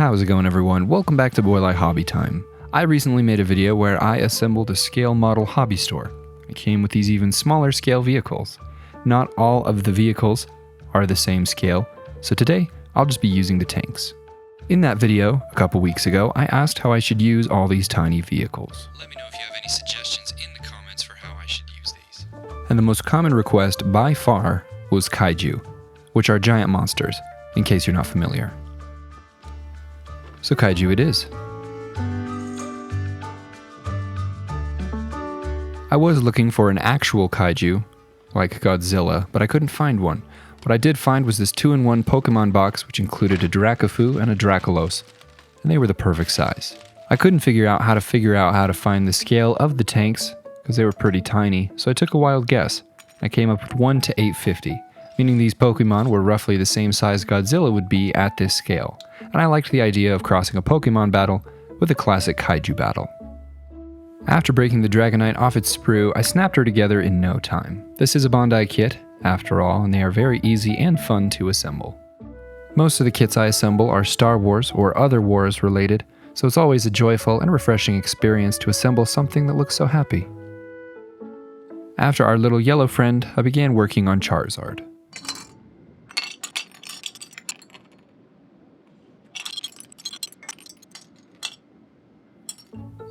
How's it going, everyone? Welcome back to Boylai Hobby Time. I recently made a video where I assembled a scale model hobby store. It came with these even smaller scale vehicles. Not all of the vehicles are the same scale, so today I'll just be using the tanks. In that video, a couple weeks ago, I asked how I should use all these tiny vehicles. Let me know if you have any suggestions in the comments for how I should use these. And the most common request by far was Kaiju, which are giant monsters, in case you're not familiar. So Kaiju it is. I was looking for an actual Kaiju, like Godzilla, but I couldn't find one. What I did find was this 2-in-1 Pokémon box which included a Dracafu and a Dracolos, and they were the perfect size. I couldn't figure out how to find the scale of the tanks, because they were pretty tiny, so I took a wild guess. I came up with 1 to 850, meaning these Pokémon were roughly the same size Godzilla would be at this scale, and I liked the idea of crossing a Pokémon battle with a classic Kaiju battle. After breaking the Dragonite off its sprue, I snapped her together in no time. This is a Bandai kit, after all, and they are very easy and fun to assemble. Most of the kits I assemble are Star Wars or other wars related, so it's always a joyful and refreshing experience to assemble something that looks so happy. After our little yellow friend, I began working on Charizard.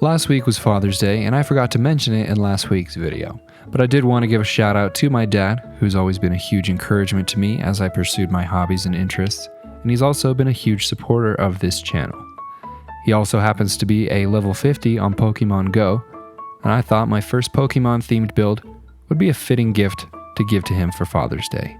Last week was Father's Day, and I forgot to mention it in last week's video, but I did want to give a shout out to my dad, who's always been a huge encouragement to me as I pursued my hobbies and interests, and he's also been a huge supporter of this channel. He also happens to be a level 50 on Pokemon Go, and I thought my first Pokemon themed build would be a fitting gift to give to him for Father's Day.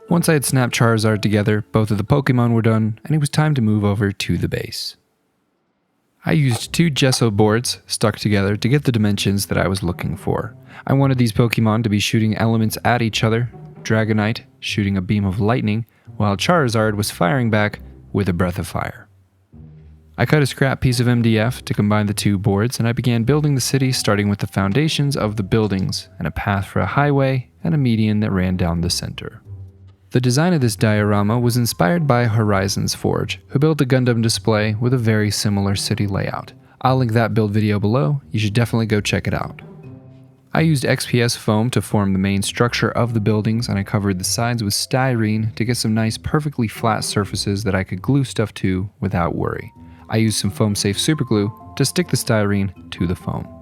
Once I had snapped Charizard together, both of the Pokemon were done, and it was time to move over to the base. I used 2 gesso boards stuck together to get the dimensions that I was looking for. I wanted these Pokemon to be shooting elements at each other, Dragonite shooting a beam of lightning, while Charizard was firing back with a breath of fire. I cut a scrap piece of MDF to combine the 2 boards, and I began building the city, starting with the foundations of the buildings and a path for a highway and a median that ran down the center. The design of this diorama was inspired by Horizon's Forge, who built a Gundam display with a very similar city layout. I'll link that build video below, you should definitely go check it out. I used XPS foam to form the main structure of the buildings, and I covered the sides with styrene to get some nice perfectly flat surfaces that I could glue stuff to without worry. I used some foam safe superglue to stick the styrene to the foam.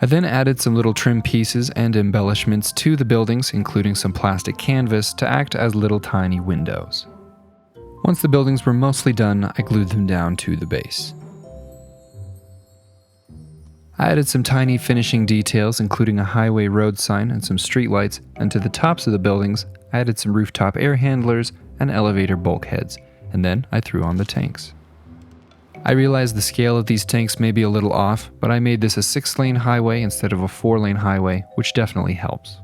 I then added some little trim pieces and embellishments to the buildings, including some plastic canvas to act as little tiny windows. Once the buildings were mostly done, I glued them down to the base. I added some tiny finishing details, including a highway road sign and some streetlights, and to the tops of the buildings, I added some rooftop air handlers and elevator bulkheads, and then I threw on the tanks. I realized the scale of these tanks may be a little off, but I made this a 6-lane highway instead of a 4-lane highway, which definitely helps.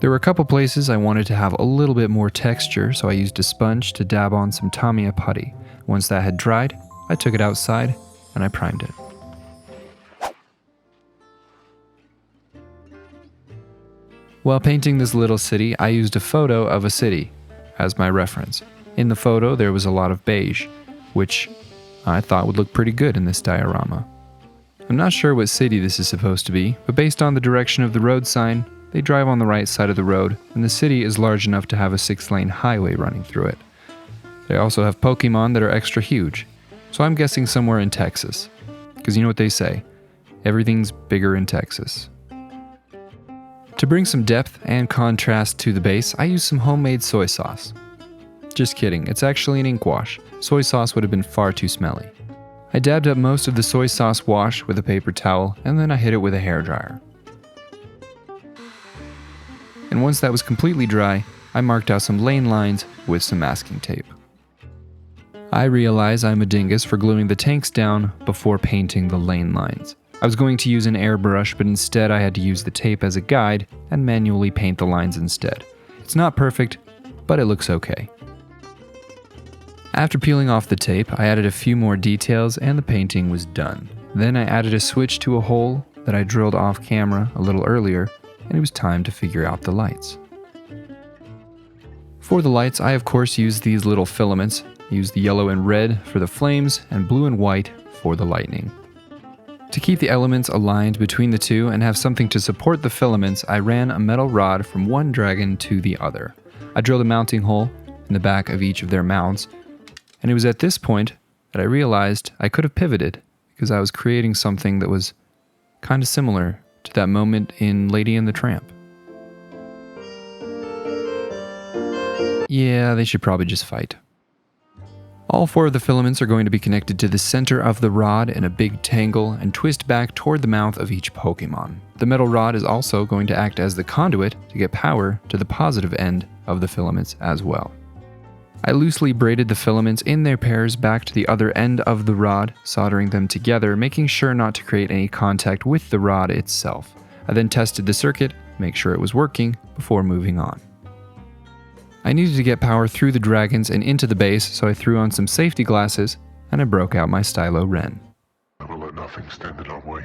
There were a couple places I wanted to have a little bit more texture, so I used a sponge to dab on some Tamiya putty. Once that had dried, I took it outside and I primed it. While painting this little city, I used a photo of a city as my reference. In the photo, there was a lot of beige, which I thought would look pretty good in this diorama. I'm not sure what city this is supposed to be, but based on the direction of the road sign, they drive on the right side of the road, and the city is large enough to have a 6-lane highway running through it. They also have Pokemon that are extra huge, so I'm guessing somewhere in Texas. Because you know what they say, everything's bigger in Texas. To bring some depth and contrast to the base, I used some homemade soy sauce. Just kidding, it's actually an ink wash. Soy sauce would have been far too smelly. I dabbed up most of the soy sauce wash with a paper towel, and then I hit it with a hairdryer. And once that was completely dry, I marked out some lane lines with some masking tape. I realize I'm a dingus for gluing the tanks down before painting the lane lines. I was going to use an airbrush, but instead I had to use the tape as a guide and manually paint the lines instead. It's not perfect, but it looks okay. After peeling off the tape, I added a few more details and the painting was done. Then I added a switch to a hole that I drilled off camera a little earlier and it was time to figure out the lights. For the lights, I of course used these little filaments. I used the yellow and red for the flames and blue and white for the lightning. To keep the elements aligned between the two and have something to support the filaments, I ran a metal rod from one dragon to the other. I drilled a mounting hole in the back of each of their mouths, and it was at this point that I realized I could have pivoted because I was creating something that was kind of similar to that moment in Lady and the Tramp. Yeah, they should probably just fight. All 4 of the filaments are going to be connected to the center of the rod in a big tangle and twist back toward the mouth of each Pokémon. The metal rod is also going to act as the conduit to get power to the positive end of the filaments as well. I loosely braided the filaments in their pairs back to the other end of the rod, soldering them together, making sure not to create any contact with the rod itself. I then tested the circuit, make sure it was working, before moving on. I needed to get power through the dragons and into the base, so I threw on some safety glasses and I broke out my stylo Ren. I will let nothing stand in our way.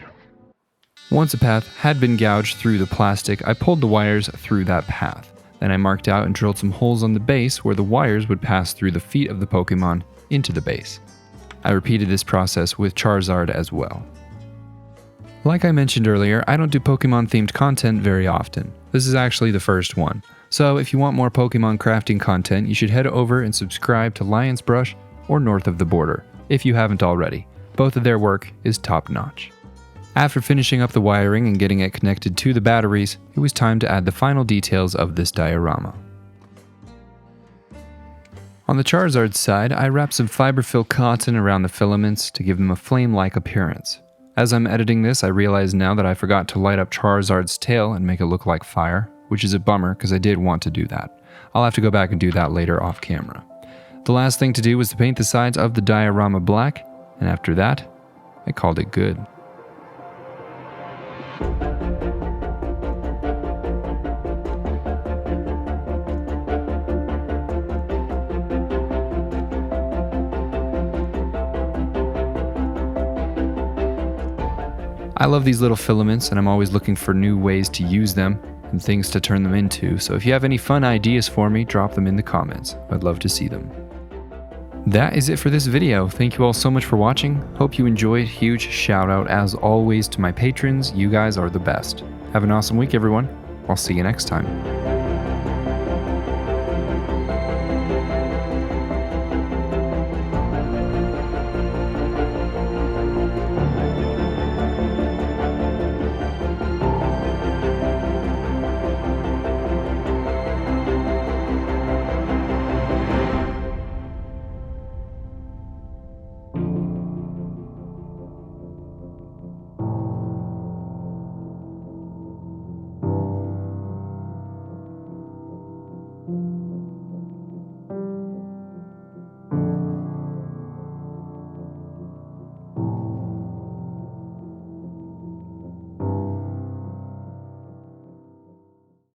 Once a path had been gouged through the plastic, I pulled the wires through that path. Then I marked out and drilled some holes on the base where the wires would pass through the feet of the Pokémon into the base. I repeated this process with Charizard as well. Like I mentioned earlier, I don't do Pokemon themed content very often. This is actually the first one. So if you want more Pokemon crafting content, you should head over and subscribe to Lion's Brush or North of the Border, if you haven't already. Both of their work is top notch. After finishing up the wiring and getting it connected to the batteries, it was time to add the final details of this diorama. On the Charizard's side, I wrapped some fiberfill cotton around the filaments to give them a flame-like appearance. As I'm editing this, I realize now that I forgot to light up Charizard's tail and make it look like fire, which is a bummer because I did want to do that. I'll have to go back and do that later off camera. The last thing to do was to paint the sides of the diorama black, and after that, I called it good. I love these little filaments and I'm always looking for new ways to use them and things to turn them into, so if you have any fun ideas for me, drop them in the comments. I'd love to see them. That is it for this video. Thank you all so much for watching. Hope you enjoyed. Huge shout out as always to my patrons. You guys are the best. Have an awesome week, everyone. I'll see you next time.